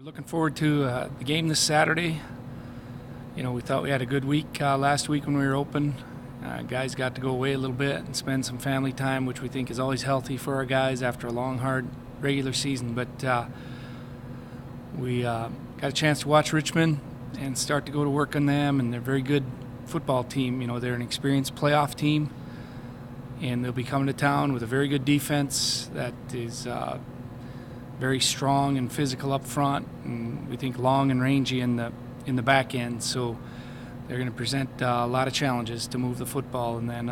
Looking forward to the game this Saturday. You know, we thought we had a good week last week when we were open. Guys got to go away a little bit and spend some family time, which we think is always healthy for our guys after a long, hard regular season. But we got a chance to watch Richmond and start to go to work on them, and they're a very good football team. You know, they're an experienced playoff team, and they'll be coming to town with a very good defense that is very strong and physical up front, and we think long and rangy in the back end. So they're going to present a lot of challenges to move the football. And then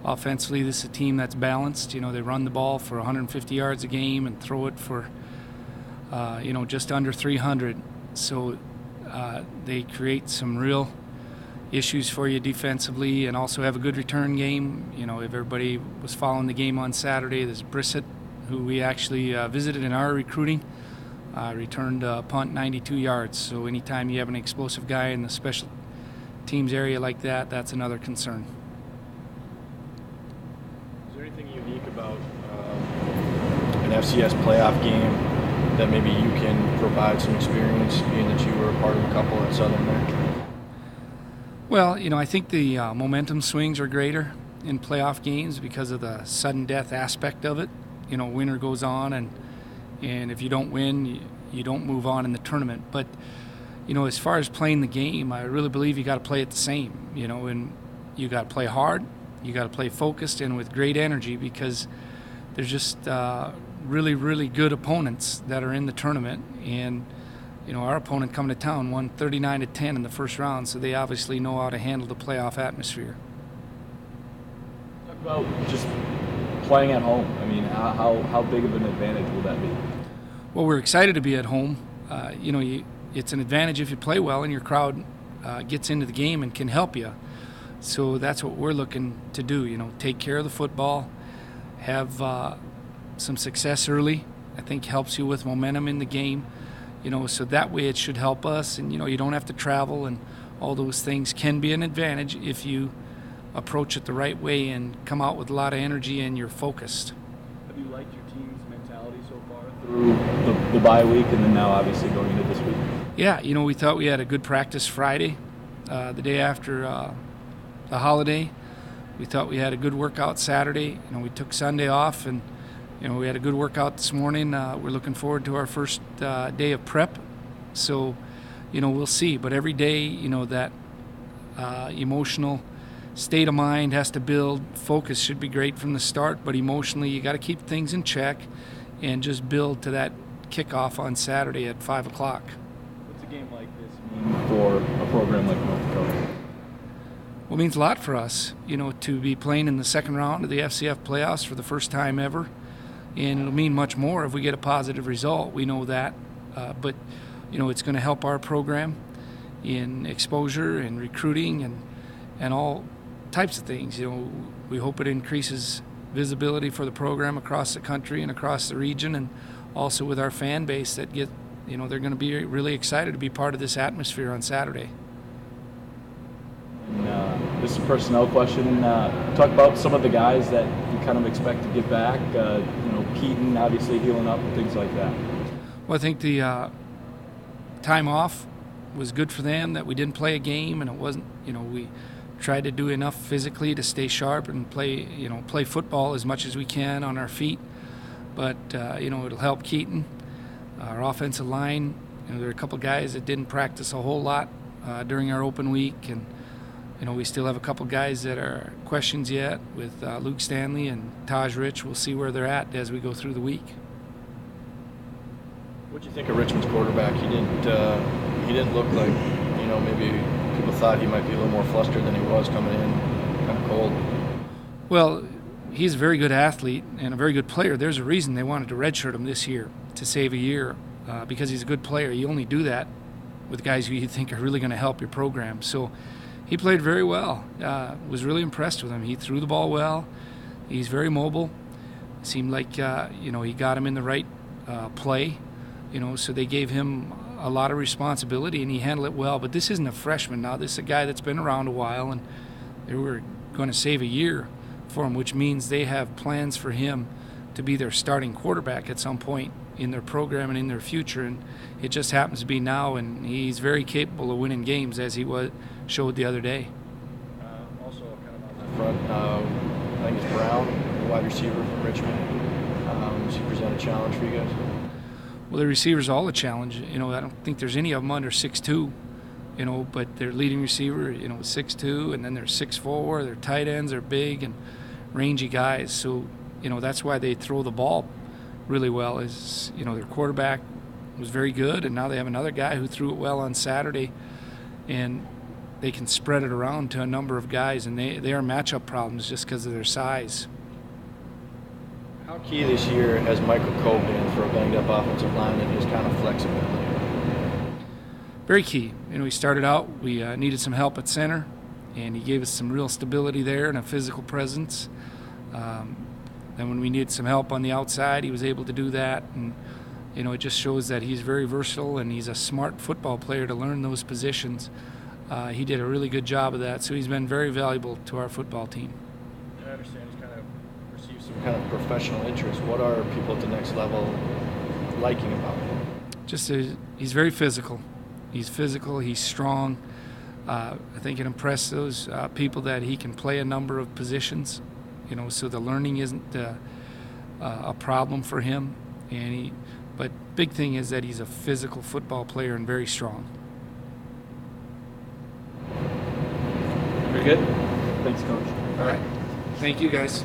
offensively, this is a team that's balanced. You know, they run the ball for 150 yards a game and throw it for just under 300. So they create some real issues for you defensively, and also have a good return game. You know, if everybody was following the game on Saturday, there's Brissett, who we actually visited in our recruiting, returned a punt 92 yards. So anytime you have an explosive guy in the special teams area like that, that's another concern. Is there anything unique about an FCS playoff game that maybe you can provide some experience, being that you were a part of a couple at Southern there? Well, you know, I think the momentum swings are greater in playoff games because of the sudden death aspect of it. You know, winner goes on, and if you don't win, you don't move on in the tournament. But, you know, as far as playing the game, I really believe you got to play it the same, you know, and you got to play hard, you got to play focused and with great energy, because there's just really, really good opponents that are in the tournament. And, you know, our opponent coming to town won 39-10 in the first round, so they obviously know how to handle the playoff atmosphere. Talk about just playing at home. I mean, how big of an advantage will that be? Well, we're excited to be at home. It's an advantage if you play well and your crowd gets into the game and can help you. So that's what we're looking to do, you know, take care of the football, have some success early. I think helps you with momentum in the game, you know, so that way it should help us. And, you know, you don't have to travel, and all those things can be an advantage if you approach it the right way and come out with a lot of energy and you're focused. Have you liked your team's mentality so far through the bye week, and then now obviously going into this week? Yeah, you know, we thought we had a good practice Friday, the day after the holiday. We thought we had a good workout Saturday. You know, we took Sunday off, and, you know, we had a good workout this morning. We're looking forward to our first day of prep. So, you know, we'll see. But every day, you know, that emotional state of mind has to build. Focus should be great from the start, but emotionally you got to keep things in check and just build to that kickoff on Saturday at 5 o'clock. What's a game like this mean for a program like North Dakota? Well, it means a lot for us, you know, to be playing in the second round of the FCF playoffs for the first time ever. And it'll mean much more if we get a positive result. We know that. But, you know, it's going to help our program in exposure and recruiting and all types of things. You know, we hope it increases visibility for the program across the country and across the region, and also with our fan base that they're going to be really excited to be part of this atmosphere on Saturday. And, this is a personnel question. Talk about some of the guys that you kind of expect to get back. Keaton obviously healing up and things like that. Well, I think the time off was good for them, that we didn't play a game, and it wasn't, you know, we tried to do enough physically to stay sharp and play football as much as we can on our feet. But, it'll help Keaton. Our offensive line, you know, there are a couple guys that didn't practice a whole lot during our open week. And, you know, we still have a couple guys that are questions yet with Luke Stanley and Taj Rich. We'll see where they're at as we go through the week. What do you think of Richmond's quarterback? He didn't look like, you know, maybe people thought he might be a little more flustered than he was coming in, kind of cold. Well, he's a very good athlete and a very good player. There's a reason they wanted to redshirt him this year, to save a year, because he's a good player. You only do that with guys who you think are really going to help your program. So he played very well. Was really impressed with him. He threw the ball well. He's very mobile. It seemed like, he got him in the right play, so they gave him a lot of responsibility, and he handled it well. But this isn't a freshman now. This is a guy that's been around a while, and they were going to save a year for him, which means they have plans for him to be their starting quarterback at some point in their program and in their future, and it just happens to be now, and he's very capable of winning games, as he showed the other day. Also, kind of on the front, I think it's Brown, the wide receiver from Richmond. Does he present a challenge for you guys? Well, the receivers all a challenge. I don't think there's any of them under 6'2", but their leading receiver, 6'2", and then they're 6'4". Their tight ends are big and rangy guys. So, that's why they throw the ball really well. Is their quarterback was very good, and now they have another guy who threw it well on Saturday, and they can spread it around to a number of guys, and they are matchup problems just because of their size. How key this year has Michael Coe been for a banged-up offensive line and his kind of flexibility? Very key. He started out, we needed some help at center, and he gave us some real stability there and a physical presence. Then when we needed some help on the outside, he was able to do that. And, it just shows that he's very versatile and he's a smart football player to learn those positions. He did a really good job of that, so he's been very valuable to our football team. I understand he's kind of received some kind of professional interest. What are people at the next level liking about him? He's very physical. He's physical, he's strong. I think it impressed those people that he can play a number of positions, so the learning isn't a problem for him. But big thing is that he's a physical football player and very strong. Very good. Thanks, Coach. All right. Thank you, guys.